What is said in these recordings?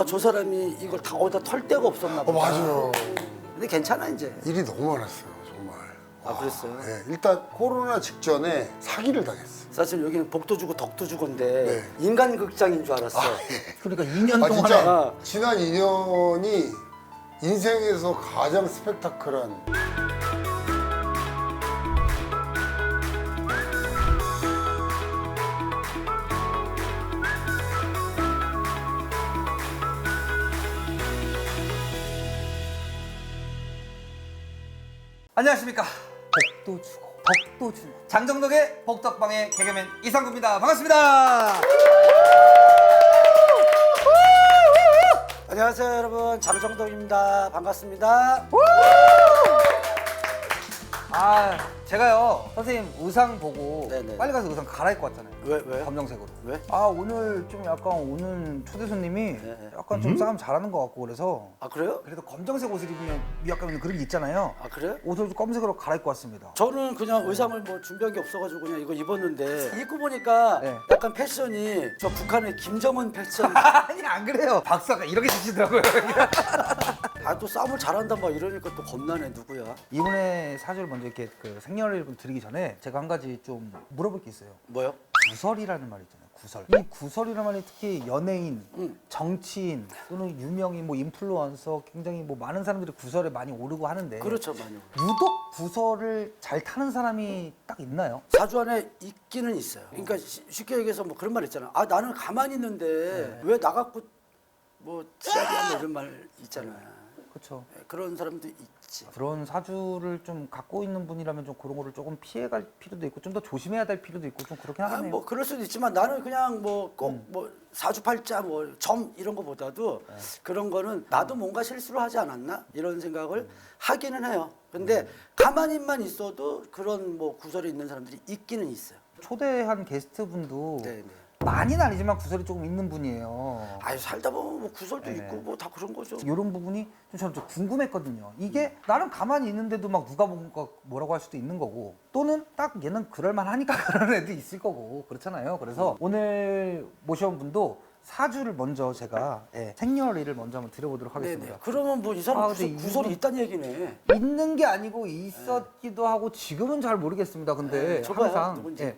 아, 저 사람이 이걸 다 어디다 털 데가 없었나 보다. 맞아요. 근데 괜찮아 이제. 일이 너무 많았어요, 정말. 아, 그랬어요? 네, 일단 코로나 직전에 사기를 당했어요. 사실 여기는 복도 주고 덕도 주고인데 네. 인간 극장인 줄 알았어. 그러니까 2년 아, 동안에 진짜 지난 2년이 인생에서 가장 스펙타클한. 안녕하십니까. 복도 주고 덕도 주고 장정덕의 복덕방의 개그맨 이상구입니다. 반갑습니다. 안녕하세요 여러분, 장정덕입니다. 반갑습니다. 아 제가요 선생님 의상 보고 네네. 빨리 가서 의상 갈아입고 왔잖아요. 왜? 검정색으로. 왜? 아 오늘 좀 약간 오는 초대 손님이 네. 약간 좀 싸움 잘하는 것 같고 그래서 아, 그래요? 그래도 검정색 옷을 입으면 약간 그런 게 있잖아요. 아, 그래요? 옷을 좀 검색으로 갈아입고 왔습니다. 저는 그냥 의상을 뭐 준비한 게 없어가지고 그냥 이거 입었는데 입고 보니까 네. 약간 패션이 저 북한의 김정은 패션. 아니 안 그래요. 박사가 이렇게 주시더라고요. 아, 또 싸움을 잘한다 막 이러니까 또 겁나네. 누구야? 이분의 사주를 먼저 이렇게 그 생년을 드리기 전에 제가 한 가지 좀 물어볼 게 있어요. 뭐요? 구설이라는 말이 있잖아요. 구설. 이 구설이라는 말이 특히 연예인, 정치인 또는 유명인, 뭐 인플루언서 굉장히 뭐 많은 사람들이 구설에 많이 오르고 하는데 그렇죠, 많이. 유독 구설을 잘 타는 사람이 딱 있나요? 사주 안에 있기는 있어요. 그러니까 쉽게 얘기해서 뭐 그런 말 있잖아. 아, 나는 가만히 있는데 왜 나갖고 뭐 지랄이야 뭐 이런 말 있잖아요. 그렇죠. 그런 사람도 있지. 그런 사주를 좀 갖고 있는 분이라면 좀 그런 거를 조금 피해갈 필요도 있고 좀 더 조심해야 될 필요도 있고 좀 그렇긴 아, 하겠네요. 뭐 그럴 수도 있지만 나는 그냥 뭐 꼭 뭐 사주팔자 뭐 점 이런 거보다도 그런 거는 나도 뭔가 실수를 하지 않았나 이런 생각을 하기는 해요. 근데 가만히만 있어도 그런 뭐 구설이 있는 사람들이 있기는 있어요. 초대한 게스트분도 네. 많이는 아니지만 구설이 조금 있는 분이에요. 아유, 살다 보면 뭐 구설도 네. 있고 뭐 다 그런 거죠. 이런 부분이 좀 저는 좀 궁금했거든요. 이게 나는 가만히 있는데도 막 누가 뭔가 뭐라고 할 수도 있는 거고 또는 딱 얘는 그럴만 하니까 그런 애도 있을 거고 그렇잖아요. 그래서 오늘 모셔온 분도 사주를 먼저 제가 생년월일을 먼저 한번 드려보도록 하겠습니다. 네네. 그러면 뭐 이 사람 아, 근데 구설이 이분은- 있다는 얘기네. 있는 게 아니고 있었기도 하고 지금은 잘 모르겠습니다. 근데 줘봐요, 항상 누군지.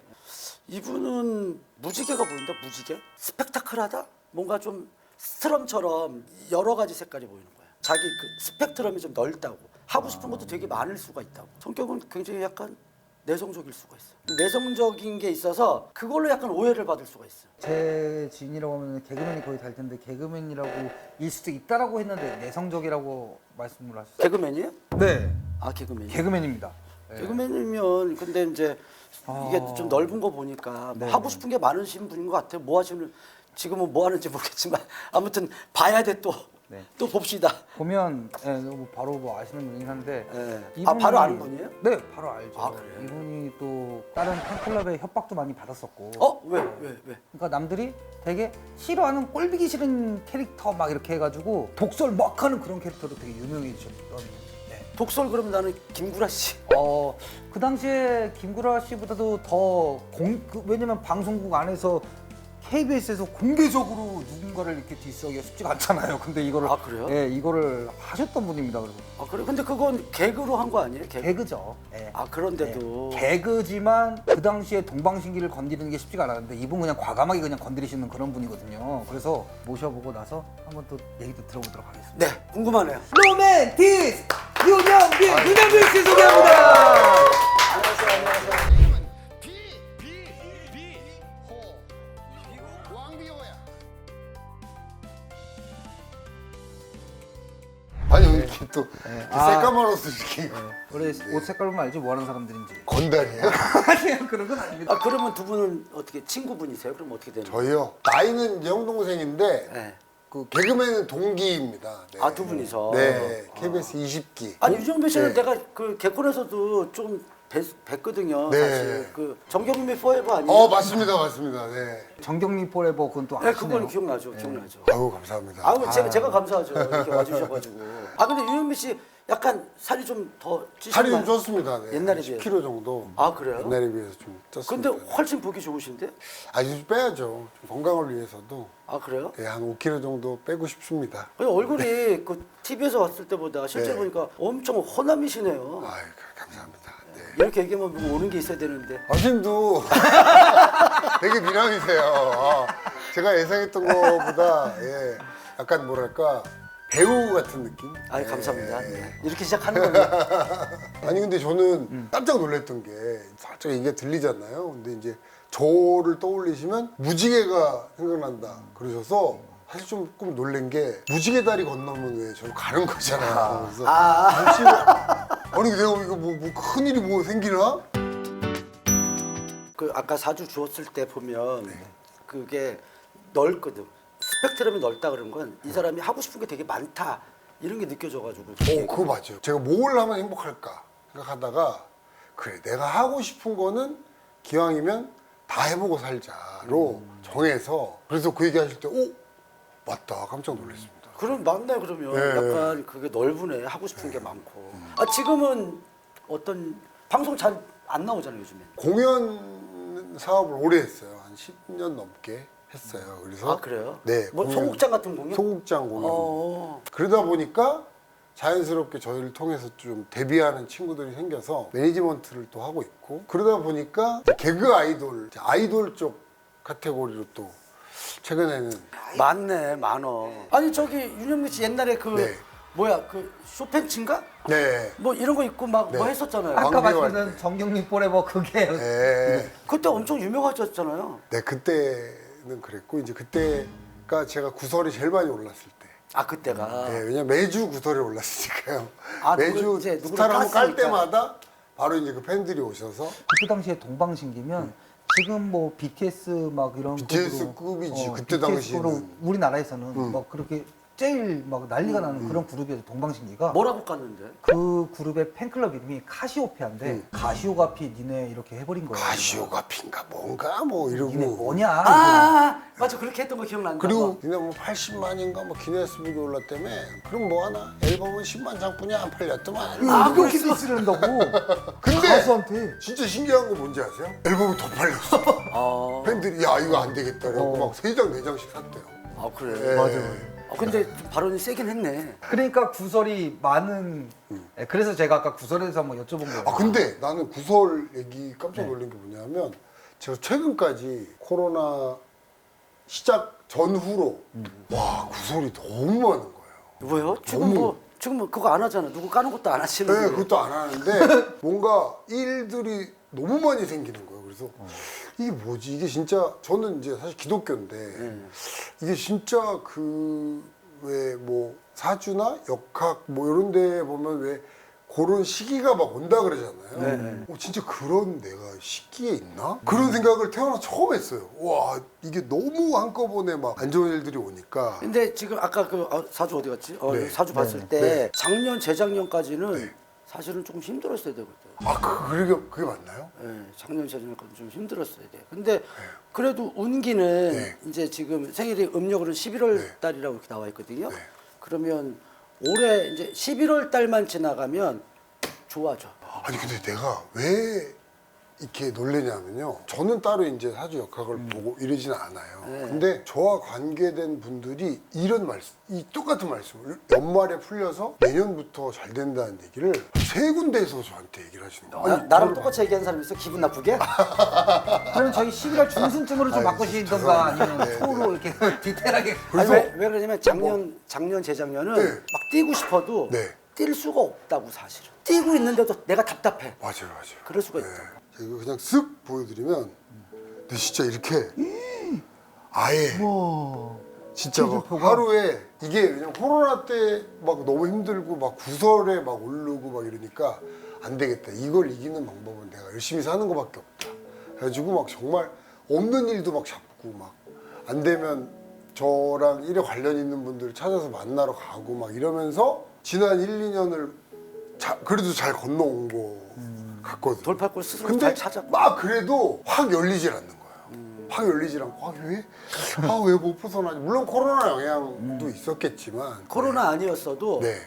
이분은 무지개가 보인다. 무지개? 스펙타클하다? 뭔가 좀 스트럼처럼 여러 가지 색깔이 보이는 거야. 자기 그 스펙트럼이 좀 넓다고. 하고 싶은 것도 되게 많을 수가 있다고. 성격은 굉장히 약간 내성적일 수가 있어. 내성적인 게 있어서 그걸로 약간 오해를 받을 수가 있어. 제 지인이라고 하면 개그맨이 거의 달 텐데 개그맨이라고 일 수도 있다라고 했는데 내성적이라고 말씀을 하셨어요. 개그맨이에요? 네, 아, 개그맨. 개그맨입니다. 개그맨이면 근데 이제 이게 좀 넓은 거 보니까 뭐 하고 싶은 게 많으신 분인 것 같아요. 뭐 하시는 지금은 뭐 하는지 모르겠지만 아무튼 봐야 돼 또. 네. 또 봅시다. 보면 뭐 바로 뭐 아시는 분이긴 한데 네. 아, 바로 아는 분이에요? 네, 바로 알죠. 아, 그래요? 이분이 또 다른 팬클럽에 협박도 많이 받았었고 왜? 그러니까 남들이 되게 싫어하는 꼴보기 싫은 캐릭터 막 이렇게 해가지고 독설 막 하는 그런 캐릭터로 되게 유명해지셨던 네. 독설 그러면 나는 김구라 씨. 그 당시에 김구라 씨보다도 왜냐면 방송국 안에서 KBS에서 공개적으로 누군가를 이렇게 디스하기가 쉽지가 않잖아요. 근데 이거를 아, 그래요? 예, 이거를 하셨던 분입니다. 그래서 아, 그래? 근데 그건 개그로 한 거 아니에요? 개그죠. 예. 아, 그런데도. 개그지만 그 당시에 동방신기를 건드리는 게 쉽지가 않았는데 이분 그냥 과감하게 그냥 건드리시는 그런 분이거든요. 그래서 모셔보고 나서 한번 또 얘기도 들어보도록 하겠습니다. 네, 궁금하네요. 로맨티스 윤영빈 씨 소개합니다. 안녕하세요. 아니 이렇게 또 새까만 옷을 이렇게 원래 옷 색깔 보면 알지 뭐 하는 사람들인지. 건달이에요? 아니요 그런 건 아닙니다. 아, 그러면 두 분은 어떻게 친구분이세요? 그럼 어떻게 되는 거예요? 저희요. 나이는 영동생인데 네. 그 개그맨은 동기입니다. 네. 아, 두 분이서. 네, KBS 20기. 아니, 유정빈 씨는 네. 내가 그 개콘에서도 좀 뵀거든요. 네. 사실 그 정경림의 포에버 아니에요? 맞습니다. 네. 정경미 포레버 그건 또 네, 아시네요. 그거는 기억나죠. 기억나죠. 아유 감사합니다. 아우, 제가 감사하죠. 이렇게 와주셔가지고. 아, 근데 유현미 씨 약간 살이 좀 더 살이 좀 찌셨나요? 쪘습니다. 네. 옛날에 10kg 정도. 아, 그래요? 옛날에 비해서 좀 근데 쪘습니다. 훨씬 보기 좋으신데? 아, 이제 좀 빼야죠. 좀 건강을 위해서도 아, 그래요? 예, 한 5kg 정도 빼고 싶습니다. 아니, 얼굴이 그 TV에서 봤을 때보다 실제 네. 보니까 엄청 호남이시네요. 아이, 감사합니다. 네. 이렇게 얘기하면 뭐 오는 게 있어야 되는데. 선생님도 되게 미남이세요. 제가 예상했던 것보다 예, 약간 뭐랄까 배우 같은 느낌? 아이, 감사합니다. 예. 네. 이렇게 시작하는 겁니다. 아니 근데 저는 깜짝 놀랐던 게 살짝 이게 들리잖아요. 근데 이제 저를 떠올리시면 무지개가 생각난다 그러셔서 사실 좀 조금 놀란 게 무지개 다리 건너면 왜 저를 가는 거잖아요. 그래서 혹시 아니 내가 이거 뭐 큰일이 뭐 생기나? 그 아까 사주 주었을 때 보면 네. 그게 넓거든. 스펙트럼이 넓다 그런 건 이 사람이 하고 싶은 게 되게 많다 이런 게 느껴져가지고. 그거 맞아요. 제가 뭘 하면 행복할까 생각하다가 그래 내가 하고 싶은 거는 기왕이면 다 해보고 살자로 정해서 그래서 그 얘기하실 때 맞다 깜짝 놀랐습니다. 그럼 맞나요? 그러면 네. 약간 그게 넓으네. 하고 싶은 게 많고. 아, 지금은 어떤 방송 잘 안 나오잖아요 요즘에. 공연 사업을 오래 했어요. 한 10년 넘게 했어요. 그래서 아, 그래요? 네. 뭐 공연, 소극장 같은 공연? 소극장 공연. 어. 그러다 보니까 자연스럽게 저희를 통해서 좀 데뷔하는 친구들이 생겨서 매니지먼트를 또 하고 있고 그러다 보니까 개그 아이돌 쪽 카테고리로 또 최근에는 많네, 많어. 아니 저기 윤영미 씨 옛날에 그 네. 뭐야 그 쇼펜츠인가? 네. 뭐 이런 거 입고 막 뭐 네. 했었잖아요. 아까 왕비호 말씀드린 할 때. 정경림 포레버 그게 네. 그때 엄청 유명하셨잖아요. 네, 그때는 그랬고 이제 그때가 제가 구설이 제일 많이 올랐을 때. 아, 그때가. 네, 왜냐면 매주 구설이 올랐으니까요. 아, 매주 이제 누구를 스타를 한번 깔 깠으니까. 때마다 바로 이제 그 팬들이 오셔서 그 당시에 동방신기면 지금 뭐 BTS 막 이런 BTS 급으로, 급이지, 그때 BTS 당시에는. 급으로 우리나라에서는 막 그렇게 제일 막 난리가 나는 그런 그룹이었죠 동방신기가. 뭐라고 깠는데? 그 그룹의 팬클럽 이름이 카시오페아인데 가시오가피 니네 이렇게 해버린 거예요. 가시오가피인가 뭔가 뭐 이러고 니네 뭐냐? 맞아, 그렇게 했던 거 기억난다. 그리고 니네 뭐 80만인가 뭐 기네스북에 올랐다며 그럼 뭐 하나 앨범은 10만 장뿐이 안 팔렸더만 이렇게 쓰는다고 근데 가수한테. 진짜 신기한 거 뭔지 아세요? 앨범이 더 팔렸어 아, 팬들이 야 이거 안 되겠다 그래갖고 막 3장 4장씩 샀대요. 아 그래. 네. 맞아요. 근데 좀 발언이 세긴 했네. 그러니까 구설이 많은. 네, 그래서 제가 아까 구설에 대해서 한번 여쭤본 거예요. 아 근데 나는 구설 얘기 깜짝 놀란 게 뭐냐면 제가 최근까지 코로나 시작 전후로 와 구설이 너무 많은 거예요. 왜요? 지금 너무- 뭐 지금 뭐 그거 안 하잖아. 누구 까는 것도 안 하시는데. 네, 그것도 안 하는데 뭔가 일들이 너무 많이 생기는 거예요. 그래서 이게 뭐지? 이게 진짜 저는 이제 사실 기독교인데 이게 진짜 그 왜 뭐 사주나 역학 뭐 이런 데 보면 왜 그런 시기가 막 온다 그러잖아요. 진짜 그런 내가 시기에 있나? 그런 생각을 태어나 처음 했어요. 와 이게 너무 한꺼번에 막 안 좋은 일들이 오니까 근데 지금 아까 그 사주 어디 갔지? 네. 사주 봤을 네. 때 네. 작년 재작년까지는 네. 사실은 조금 힘들었어야 되거든. 그게 맞나요? 네, 작년 재작년까지 좀 힘들었어야 돼. 근데 그래도 운기는 네. 이제 지금 생일이 음력으로는 11월 네. 달이라고 이렇게 나와 있거든요. 네. 그러면 올해 이제 11월 달만 지나가면 좋아져. 아니 근데 내가 왜 이렇게 놀래냐면요. 저는 따로 이제 사주 역학을 보고 이러지는 않아요. 네. 근데 저와 관계된 분들이 이런 말씀, 이 똑같은 말씀을 연말에 풀려서 내년부터 잘 된다는 얘기를 세 군데에서 저한테 얘기를 하시는 거예요. 나랑 똑같이 얘기하는 사람 있어? 기분 나쁘게? 그럼 저희 11월 중순쯤으로 좀 아니, 바꾸시던가 아니면 네, 초로 이렇게 디테일하게. 아니, 그래서- 왜 그러냐면 작년 재작년은 네. 막 뛰고 싶어도 네. 뛸 수가 없다고 사실은. 뛰고 있는데도 내가 답답해. 맞아요. 그럴 수가 네. 있다. 제가 이거 그냥 쓱 보여드리면 근데 진짜 이렇게 아예 진짜 막 스케줄표가? 하루에 이게 왜냐면 코로나 때 막 너무 힘들고 막 구설에 막 오르고 막 이러니까 안 되겠다. 이걸 이기는 방법은 내가 열심히 사는 거밖에 없다. 그래가지고 막 정말 없는 일도 막 잡고 막 안 되면 저랑 일에 관련 있는 분들 찾아서 만나러 가고 막 이러면서 지난 1, 2년을 그래도 잘 건너온 거 같거든. 돌팔골 스스로 근데 잘 찾아. 막 그래도 확 열리질 않는 거예요. 확 열리질 않고 왜 못 벗어나지? 물론 코로나 영향도 있었겠지만 코로나 아니었어도 네.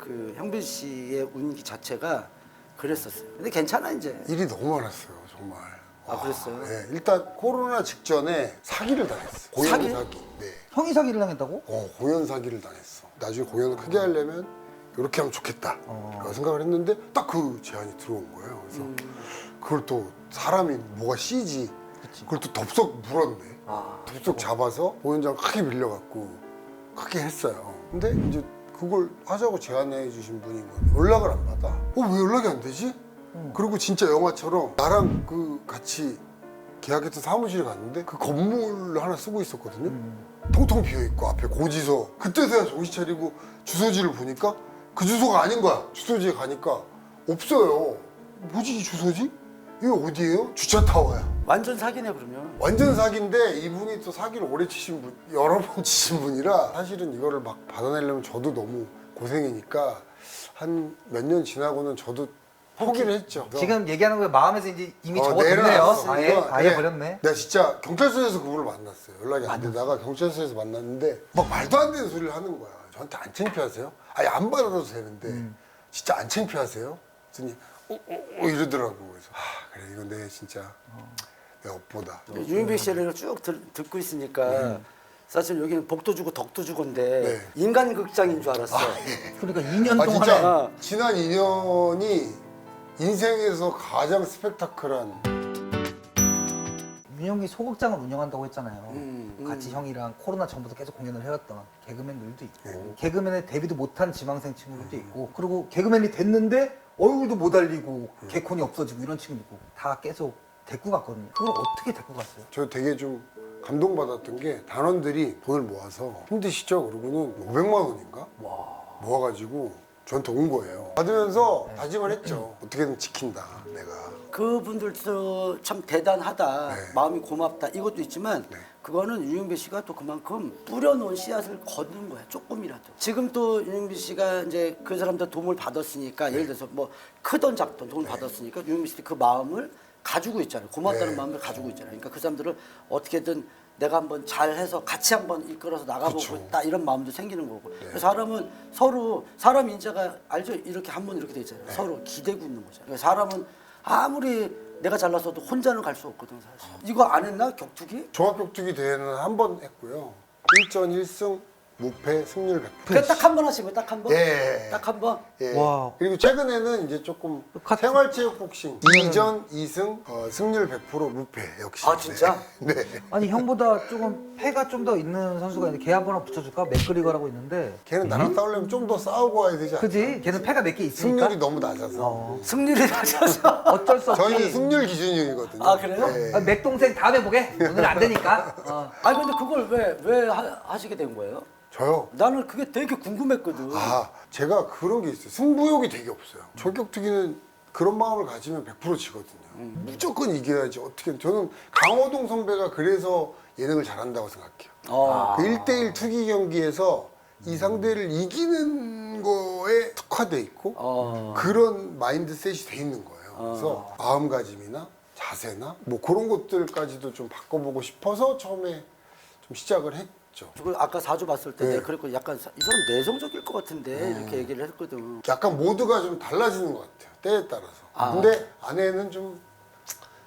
그 형빈 씨의 운기 자체가 그랬었어요. 근데 괜찮아 이제. 일이 너무 많았어요, 정말. 아, 그랬어요? 네, 일단 코로나 직전에 사기를 당했어. 공연 사기? 사기. 네. 형이 사기를 당했다고? 공연 사기를 당했어. 나중에 공연을 크게 하려면 이렇게 하면 좋겠다. 라고 생각을 했는데 딱 그 제안이 들어온 거예요. 그래서 그걸 또 사람이 뭐가 씨지. 그걸 또 덥석 물었네. 덥석 잡아서 공연장 크게 빌려갖고 크게 했어요. 근데 이제 그걸 하자고 제안해 주신 분이 연락을 안 받아. 왜 연락이 안 되지? 그리고 진짜 영화처럼 나랑 그 같이 계약했던 사무실에 갔는데 그 건물 하나 쓰고 있었거든요. 텅텅 비어있고 앞에 고지서. 그때서야 정신 차리고 주소지를 보니까 그 주소가 아닌 거야. 주소지에 가니까 없어요. 뭐지 이 주소지? 이게 어디예요? 주차타워야. 완전 사기네 그러면. 완전 사기인데 이분이 또 사기를 오래 치신 분, 여러 번 치신 분이라 사실은 이거를 막 받아내려면 저도 너무 고생이니까 한 몇 년 지나고는 저도 포기를 했죠. 지금 얘기하는 거에 마음에서 이제 이미 내려놨으니까. 적어뒀네요. 아예 버렸네. 내가 진짜 경찰서에서 그분을 만났어요. 연락이 안 되다가 경찰서에서 만났는데 막 말도 안 되는 소리를 하는 거야. 저한테 안 창피하세요? 아니 안 받아도 되는데 진짜 안 창피하세요? 그랬더니 이러더라고. 그래서 그래 이건 내 진짜 내 업보다. 유인백 씨를 쭉 듣고 있으니까 사실 여기는 복도 주고 덕도 주고인데 네. 인간 극장인 줄 알았어. 그러니까 2년 아 동안에 진짜 지난 2년이 인생에서 가장 스펙타클한. 윤형이 소극장을 운영한다고 했잖아요. 같이 형이랑 코로나 전부터 계속 공연을 해왔던 개그맨들도 있고 개그맨에 데뷔도 못한 지망생 친구들도 있고 그리고 개그맨이 됐는데 얼굴도 못 알리고 개콘이 없어지고 이런 친구도 있고 다 계속 데리고 갔거든요. 그걸 어떻게 데리고 갔어요? 저 되게 좀 감동받았던 게 단원들이 돈을 모아서 힘드시죠? 그러고는 500만 원인가? 모아가지고 저한테 온 거예요. 받으면서 다짐을 했죠. 어떻게든 지킨다 내가. 그분들도 참 대단하다. 네. 마음이 고맙다. 이것도 있지만 네. 그거는 유영배 씨가 또 그만큼 뿌려놓은 씨앗을 거둔 거야. 조금이라도. 지금 또 유영배 씨가 이제 그 사람들 도움을 받았으니까 예를 들어서 뭐 크던 작던 도움을 받았으니까 유영배 씨도 그 마음을 가지고 있잖아요. 고맙다는 네. 마음을 가지고 있잖아요. 그러니까 그 사람들을 어떻게든 내가 한번 잘해서 같이 한번 이끌어서 나가보고 그쵸. 있다 이런 마음도 생기는 거고. 그래서 사람은 서로 사람 인자가 알죠? 이렇게 한 번 이렇게 돼 있잖아요. 서로 기대고 있는 거잖아요. 그러니까 사람은 아무리 내가 잘났어도 혼자는 갈 수 없거든 사실. 이거 안 했나 격투기? 종합격투기 대회는 한 번 했고요. 1전 1승 무패 승률 100%. 그냥 딱 한 번 하신 거예요? 딱 한 번? 예. 딱 한 번? 예. 와. 그리고 최근에는 이제 조금 생활체육 복싱 2전 2승 승률 100% 무패 역시. 아, 진짜? 네. 아니 형보다 조금 패가 좀 더 있는 선수가 있는데 걔 한번 붙여줄까? 맥그리거라고 있는데 걔는 나랑 싸우려면 좀 더 싸우고 와야 되지 않나? 그지? 걔는 패가 몇 개 있으니까 승률이 너무 낮아서. 승률이 낮아서. 어쩔 수 없지. 저희는 승률 기준이거든요. 아, 그래요? 네. 아, 맥 동생 다음에 보게. 오늘 안 되니까. 아니 근데 그걸 왜 하시게 된 거예요? 저요? 나는 그게 되게 궁금했거든. 제가 그런 게 있어요. 승부욕이 되게 없어요. 저격투기는 그런 마음을 가지면 100% 지거든요. 무조건 이겨야지. 어떻게 저는 강호동 선배가 그래서 예능을 잘한다고 생각해요. 그 1대1 투기 경기에서 이 상대를 이기는 거에 특화돼 있고 그런 마인드셋이 돼 있는 거예요. 그래서 마음가짐이나 자세나 뭐 그런 것들까지도 좀 바꿔보고 싶어서 처음에 좀 시작을 했죠. 그걸 아까 사주 봤을 때 네. 내가 그랬고 약간 이 사람 내성적일 것 같은데 이렇게 얘기를 했거든. 약간 모드가 좀 달라지는 것 같아요. 때에 따라서. 근데 아내는 좀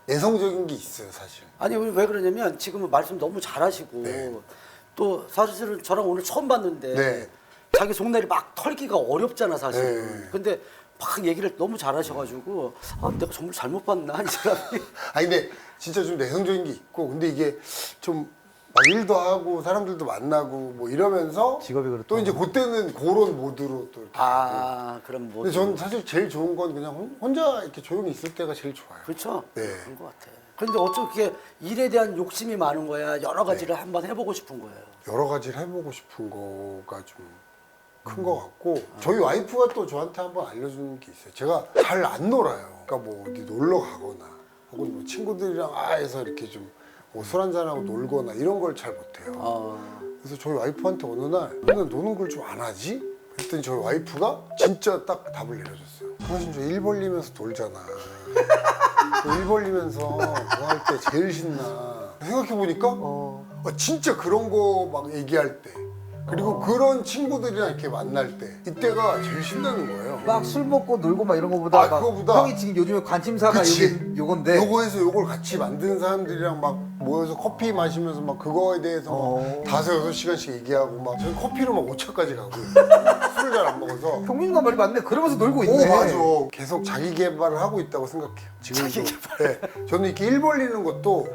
내성적인 게 있어요, 사실. 아니 왜 그러냐면 지금은 말씀 너무 잘하시고 네. 또 사실은 저랑 오늘 처음 봤는데 네. 자기 속내를 막 털기가 어렵잖아 사실은. 네. 근데 막 얘기를 너무 잘하셔가지고 내가 정말 잘못 봤나 이 사람이. 아니 근데 진짜 좀 내성적인 게 있고 근데 이게 좀 막 일도 하고 사람들도 만나고 뭐 이러면서 직업이 그렇다. 또 이제 그때는 그런 모드로 또 이렇게 그럼 뭐. 근데 전 사실 제일 좋은 건 그냥 혼자 이렇게 조용히 있을 때가 제일 좋아요. 그렇죠. 네. 그런 것 같아. 근데 어떻게 일에 대한 욕심이 많은 거야? 여러 가지를 한번 해보고 싶은 거예요. 여러 가지를 해보고 싶은 거가 좀 큰 거 같고 저희 와이프가 또 저한테 한번 알려주는 게 있어요. 제가 잘 안 놀아요. 그러니까 뭐 어디 놀러 가거나 혹은 뭐 친구들이랑 해서 이렇게 좀 뭐 술 한잔하고 놀거나 이런 걸 잘 못해요. 그래서 저희 와이프한테 어느 날 너는 노는 걸 좀 안 하지? 그랬더니 저희 와이프가 진짜 딱 답을 내려줬어요. 당신 저 일 벌리면서 놀잖아. 일 벌리면서 뭐 할 때 제일 신나. 생각해보니까 진짜 그런 거 막 얘기할 때 그리고 그런 친구들이랑 이렇게 만날 때 이때가 제일 신나는 거예요. 막 술 먹고 놀고 막 이런 거보다 아, 막 그거보다- 형이 지금 요즘에 관심사가 그치. 요건데 요거에서 요걸 같이 만드는 사람들이랑 막 모여서 커피 마시면서 막 그거에 대해서 막 5-6시간씩 얘기하고 막 저희 커피로 막 5차까지 가고 술을 잘 안 먹어서 경민이가 말이 맞네. 그러면서 놀고 오 있네. 맞아. 계속 자기 개발을 하고 있다고 생각해요. 지금도. 자기 네. 저는 이렇게 일 벌리는 것도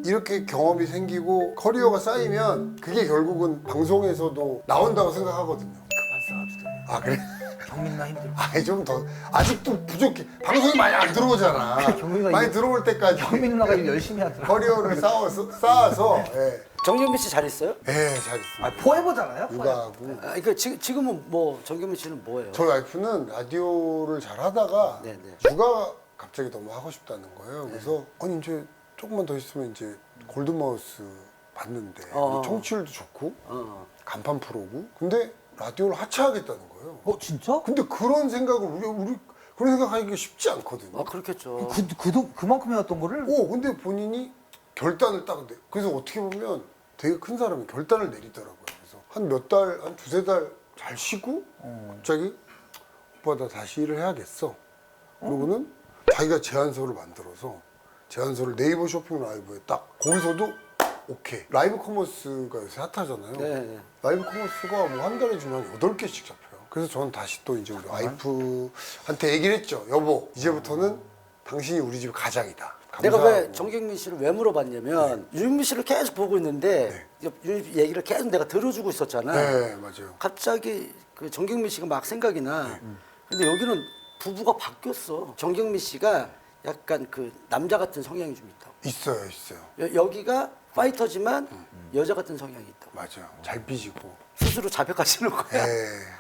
이렇게 경험이 생기고 커리어가 쌓이면 그게 결국은 방송에서도 나온다고 생각하거든요. 그만 싸워도 돼. 아 그래? 경민 나 힘들어. 아니 좀 더 아직도 부족해. 방송이 많이 안 들어오잖아. 경민이가 많이 이거- 들어올 때까지 경민 누나가 일 열심히 하더라. 커리어를 쌓아서 예. 정경민 씨 잘 있어요? 예, 잘 있습니다. 아 포에버잖아요. 육아하고 아, 그러니까 지금은 뭐 정경민 씨는 뭐예요? 저희 와이프는 라디오를 잘 하다가 네네. 육아 갑자기 너무 하고 싶다는 거예요. 그래서 아니 이제 조금만 더 있으면 이제 골든마우스 봤는데 청취율도 좋고 어. 간판 프로고 근데 라디오를 하차하겠다는 거예요. 어 진짜? 근데 그런 생각을 우리 그런 생각하기가 쉽지 않거든요. 아 그렇겠죠. 그만큼이었던 거를 근데 본인이 결단을 딱 내. 그래서 어떻게 보면 되게 큰 사람이 결단을 내리더라고요. 그래서 한 몇 달, 한 2-3달 잘 쉬고 갑자기 오빠 나 다시 일을 해야겠어. 그러고는 자기가 제안서를 만들어서 제안서를 네이버 쇼핑 라이브에 딱 거기서도 오케이. 라이브 커머스가 요새 핫하잖아요. 네. 라이브 커머스가 뭐 한 달에 주면 8개씩 잡혀요. 그래서 저는 다시 또 이제 우리 와이프한테 얘기를 했죠. 여보, 이제부터는 당신이 우리 집 가장이다. 내가 왜 감사하고. 정경민 씨를 왜 물어봤냐면 윤미 씨를 계속 보고 있는데 윤미 얘기를 계속 내가 들어주고 있었잖아. 네, 맞아요. 갑자기 그 정경민 씨가 막 생각이 나. 근데 여기는 부부가 바뀌었어. 정경민 씨가 약간 그 남자 같은 성향이 좀 있다고. 있어요. 여기가 파이터지만 여자 같은 성향이 있다고. 맞아요. 잘 삐지고. 스스로 자백하시는 거야. 네.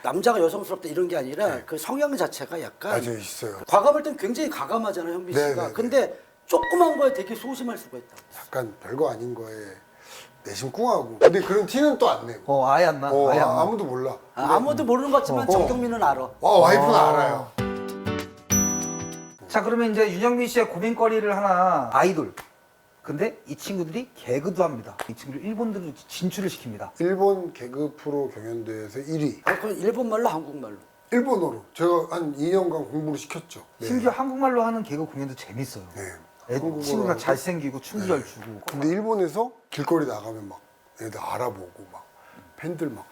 남자가 여성스럽다 이런 게 아니라 그 성향 자체가 약간 맞아요, 있어요. 과감할 땐 굉장히 과감하잖아요, 현빈 씨가. 네네네. 근데 조그만 거에 되게 소심할 수가 있다. 약간 별거 아닌 거에 내심 꿍하고. 근데 그런 티는 또 안 내고. 아예 안 나. 아예 안 나. 아무도 몰라. 아무도 모르는 것 같지만 정경민은 알아. 와이프는 알아요. 자 그러면 이제 윤영민 씨의 고민거리를 하나 아이돌. 근데 이 친구들이 개그도 합니다. 이 친구들 일본으로 진출을 시킵니다. 일본 개그 프로 경연대회에서 1위. 그건 일본 말로 한국말로. 일본어로. 제가 한 2년간 공부를 시켰죠. 네. 심지어 한국말로 하는 개그 공연도 재밌어요. 네. 애 한국어로 친구가 하고. 잘생기고 춤도 잘 추고. 근데 일본에서 길거리 나가면 막 애들 알아보고 막 팬들 막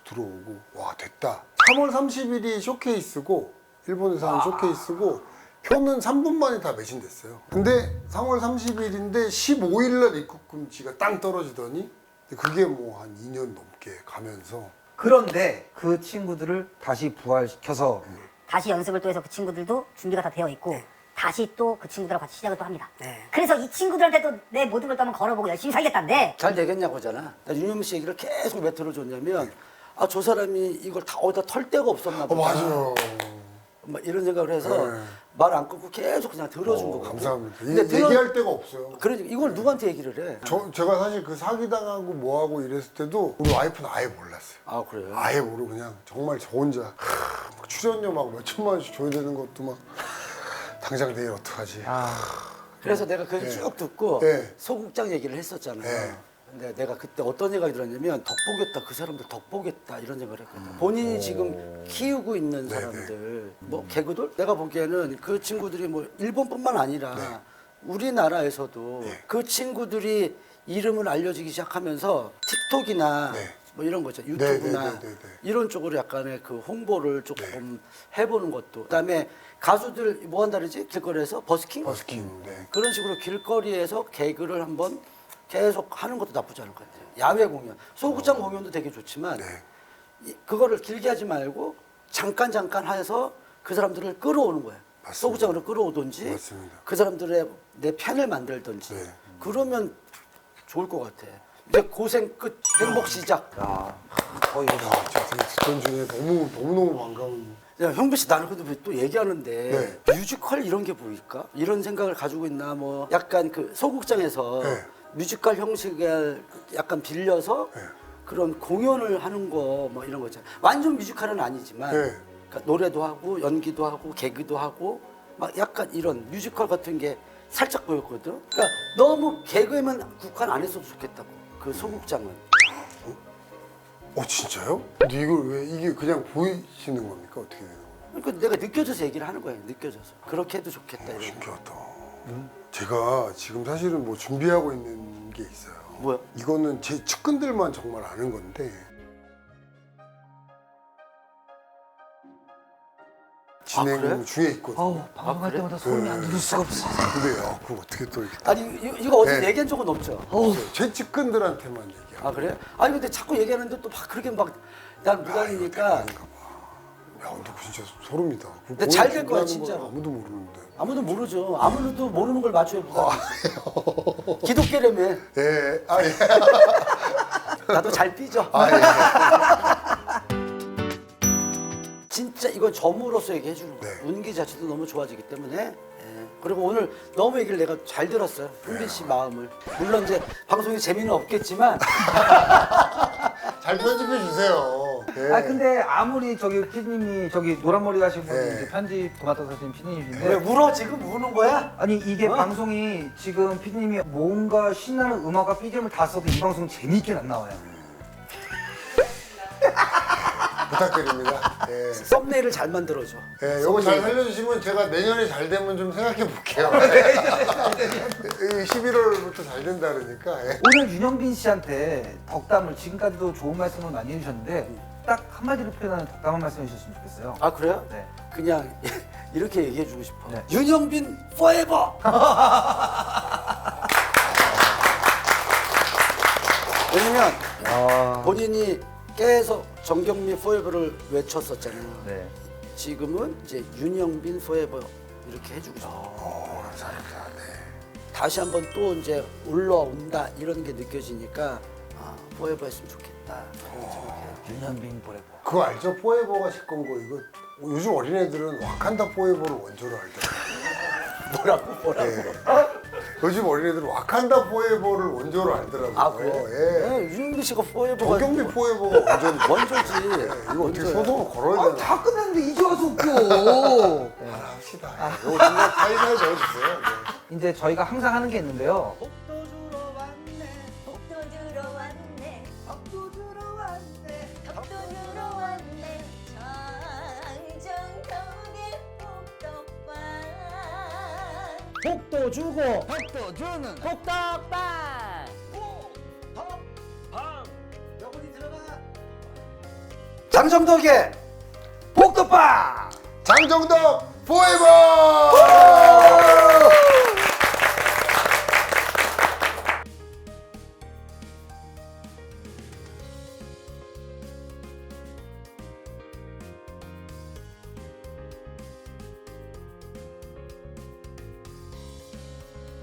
들어오고 와 됐다. 3월 30일이 쇼케이스고 일본에서 하는 쇼케이스고 표는 3분 만에 다 매진됐어요. 근데 3월 30일인데 15일 날 입국 금지가 땅 떨어지더니 그게 뭐 한 2년 넘게 가면서 그런데 그 친구들을 다시 부활시켜서 다시 연습을 또 해서 그 친구들도 준비가 다 되어 있고 다시 또 그 친구들하고 같이 시작을 또 합니다. 그래서 이 친구들한테도 내 모든 걸 또 한번 걸어보고 열심히 살겠다는데 잘 되겠냐고잖아. 나 윤현미 씨 얘기를 계속 왜 들어줬냐면 아 저 사람이 이걸 다 어디다 털 데가 없었나 보다. 맞아요. 막 이런 생각을 해서 네. 말 안 끊고 계속 그냥 들어준 거거든. 감사합니다. 근데 얘기할 데가 없어요. 그러니까 이걸 누구한테 얘기를 해? 제가 사실 그 사기당하고 뭐하고 이랬을 때도 우리 와이프는 아예 몰랐어요. 아 그래요? 아예 모르고 그냥 정말 저 혼자 막 출연료 막 몇 천만 원씩 줘야 되는 것도 막 당장 내일 어떡하지. 그래서 내가 그 얘기 쭉 듣고 네. 소극장 얘기를 했었잖아요. 네. 근데 내가 그때 어떤 생각이 들었냐면 덕보겠다 그 사람들 덕보겠다 이런 생각을 했거든. 본인이 지금 키우고 있는 네네. 사람들 뭐 개그들 내가 보기에는 그 친구들이 뭐 일본뿐만 아니라 네. 우리나라에서도 네. 그 친구들이 이름을 알려지기 시작하면서 틱톡이나 네. 뭐 이런 거죠 유튜브나 네, 네, 네, 네. 이런 쪽으로 약간의 그 홍보를 조금 해보는 것도 그다음에 가수들 뭐 한다 그러지 길거리에서 버스킹 버스킹. 네. 그런 식으로 길거리에서 개그를 한번 계속 하는 것도 나쁘지 않을 것 같아요. 야외 공연, 소극장 공연도 되게 좋지만 네. 그거를 길게 하지 말고 잠깐 해서 그 사람들을 끌어오는 거예요. 맞습니다. 소극장으로 끌어오든지 맞습니다. 그 사람들의 내 팬을 만들든지 네. 그러면 좋을 것 같아. 이제 고생 끝, 행복 시작. 거의 제가 듣던 중에 너무너무 반가운. 야, 형비 씨 나는 근데 왜 또 얘기하는데 네. 뮤지컬 이런 게 보일까? 이런 생각을 가지고 있나 뭐 약간 그 소극장에서 네. 뮤지컬 형식을 약간 빌려서 네. 그런 공연을 하는 거 뭐 이런 거잖아. 완전 뮤지컬은 아니지만 네. 그러니까 노래도 하고 연기도 하고 개그도 하고 막 약간 이런 뮤지컬 같은 게 살짝 보였거든. 그러니까 너무 개그에만 국한 안 했어도 좋겠다고. 그 소극장은. 진짜요? 근데 이걸 왜 이게 그냥 보이시는 겁니까? 어떻게 되는 거예요? 그러니까 내가 느껴져서 얘기를 하는 거예요. 느껴져서 그렇게 해도 좋겠다. 이런 거. 신기하다. 제가 지금 사실은 뭐 준비하고 있는 게 있어요. 뭐야? 이거는 제 측근들만 정말 아는 건데 진행 그래? 중에 있거든요. 아우 방송할 그래? 때마다 소름이 안 돋을 수가 없어. 근데 그거 어떻게 또 이렇게 아니 이거 어제 네. 얘기한 적은 없죠? 제 측근들한테만 얘기하고 아 그래? 아니 근데 자꾸 얘기하는데 또 막 그렇게 막 난 무당이니까 야 근데 진짜 소름이다. 근데 잘될 거야, 준비하는 진짜로. 건 아무도 모르는데. 아무도 모르죠. 아무도 모르는 걸 맞춰요 무당이. 기독교라며. 예, 나도 잘 삐져. 진짜 이건 점으로서 얘기해 주는 거예요. 네. 운기 자체도 너무 좋아지기 때문에. 예. 그리고 오늘 너무 얘기를 내가 잘 들었어요. 훈빈 씨 마음을. 물론 이제 방송에 재미는 없겠지만 잘 편집해 주세요. 예. 아 근데 아무리 저기 피디님이 저기 노란 머리 하신 분이 네. 이제 편집 도맡아서 하신 피디님인데 왜 울어 지금 우는 거야? 아니 이게 어? 방송이 지금 피디님이 뭔가 신나는 음악과 BGM을 다 써도 이 방송 재미있게 안 나와요. 부탁드립니다. 예. 썸네일을 잘 만들어줘. 예, 요거 잘 살려주시면 제가 내년에 잘 되면 좀 생각해 볼게요. 11월부터 잘 된다 그러니까. 예. 오늘 윤영빈 씨한테 덕담을 지금까지도 좋은 말씀을 많이 해주셨는데 딱 한마디로 표현하는 덕담 한 말씀 해주셨으면 좋겠어요. 아 그래요? 네. 그냥 이렇게 얘기해 주고 싶어. 네. 윤영빈 포에버. 왜냐면 본인이 계속 정경미 포에버를 외쳤었잖아요. 네. 지금은 이제 윤영빈 포에버 이렇게 해주고 싶어. 감사합니다. 네. 다시 한번 또 이제 올라온다 이런 게 느껴지니까 포에버 했으면 좋겠다. 그런 생각해요. 윤영빈 보레버. 그거 알죠? 포에버가 시건 거 이거 요즘 어린애들은 와칸다 포에버를 원조로 알더라고요. 뭐라고? 예. 요즘 어린애들은 와칸다 포에버를 원조로 알더라고요. 아 그래? 예. 네, 윤영빈 씨가 포에버가 정경미 포에버가 원조인데. 원조지. 예, 이거 어떻게 원조야. 소송을 걸어야 아, 되나? 다 끝났는데 이제 와서 웃겨. 합시다. 예. 이거 정말 타이틀 적어주세요. 네. 이제 저희가 항상 하는 게 있는데요. 복도 주러 왔네. 복도 주러 왔네 복도 주러 왔네. 복도 주러 왔네 장정덕의 복덕방 복도 주고 덕도 주는 복덕방 덕방 여분이 들어가. 장정덕의 복도방. 장정덕 포에버!